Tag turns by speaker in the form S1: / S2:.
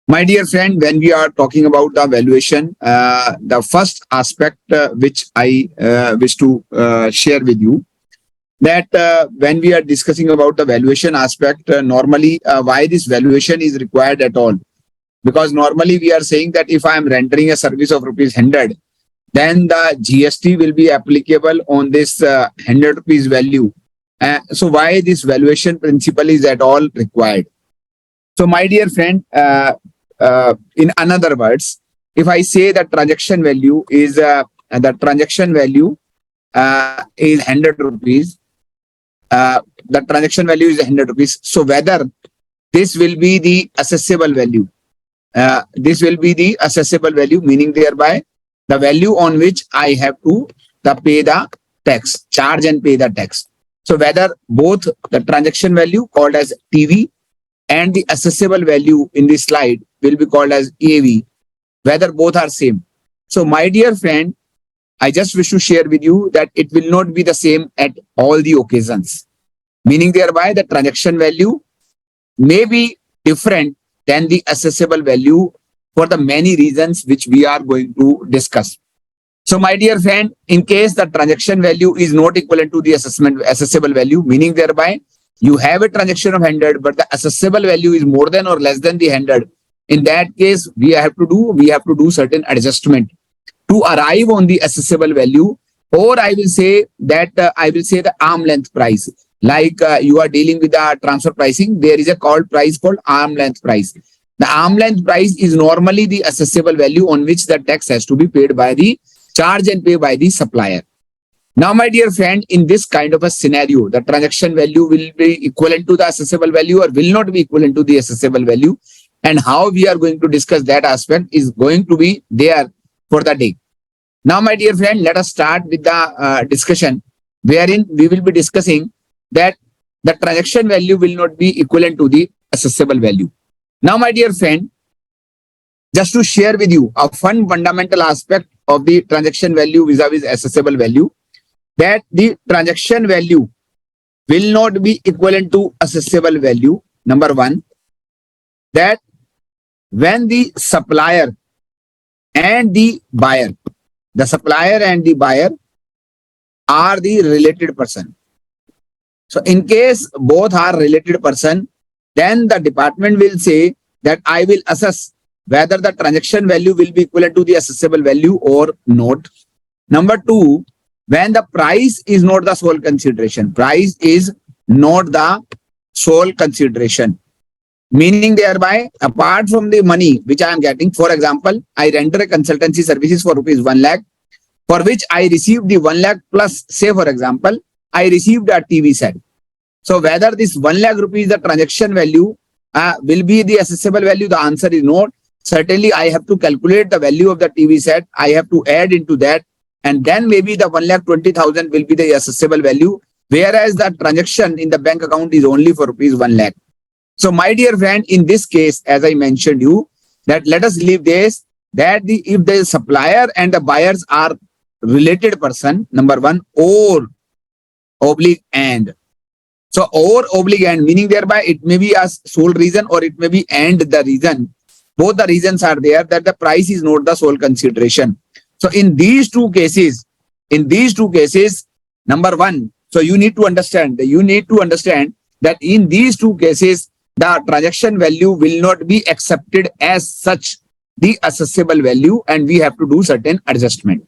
S1: My dear friend, when we are talking about the valuation, the first aspect which I wish to share with you, that when we are discussing about the valuation aspect, normally why this valuation is required at all. Because normally we are saying that if I am rendering a service of rupees 100, then the GST will be applicable on this 100 rupees value. So why this valuation principle is at all required? So my dear friend, in another words, if I say that transaction value is is 100 rupees, the transaction value is 100 rupees. So whether this will be the assessable value, meaning thereby the value on which I have to pay the tax, charge and pay the tax. So whether both the transaction value called as TV and the assessable value in this slide will be called as AV, whether both are same. So my dear friend, I just wish to share with you that it will not be the same at all the occasions, meaning thereby the transaction value may be different than the assessable value for the many reasons which we are going to discuss. So my dear friend, in case the transaction value is not equivalent to the assessable value, meaning thereby you have a transaction of 100, but the assessable value is more than or less than the 100. In that case, we have to do certain adjustment to arrive on the assessable value, or I will say that the arm length price. Like you are dealing with the transfer pricing, there is a price called arm length price. The arm length price is normally the assessable value on which the tax has to be paid by the charge and pay by the supplier. Now, my dear friend, in this kind of a scenario, the transaction value will be equivalent to the assessable value or will not be equivalent to the assessable value. And how we are going to discuss that aspect is going to be there for the day. Now, my dear friend, let us start with the discussion wherein we will be discussing that the transaction value will not be equivalent to the assessable value. Now, my dear friend, just to share with you a fundamental aspect of the transaction value vis-a-vis assessable value, that the transaction value will not be equivalent to assessable value. Number one, that when the supplier and the buyer are the related person. So in case both are related person, then the department will say that I will assess whether the transaction value will be equivalent to the assessable value or not. Number two, when the price is not the sole consideration, meaning thereby apart from the money which I am getting, for example, I render a consultancy services for rupees 1 lakh, for which I received the 1 lakh plus, say for example, I received a TV set. So whether this 1 lakh rupees, the transaction value will be the assessable value, the answer is not. Certainly, I have to calculate the value of the TV set. I have to add into that. And then maybe the 1,20,000 will be the assessable value, whereas the transaction in the bank account is only for rupees 1 lakh. So my dear friend, in this case, as I mentioned you, that let us leave this, that if the supplier and the buyers are related person, number one, or oblique and. So or oblique and, meaning thereby it may be a sole reason or it may be and the reason. Both the reasons are there that the price is not the sole consideration. So in these two cases, number one, so you need to understand that in these two cases, the transaction value will not be accepted as such the assessable value, and we have to do certain adjustment.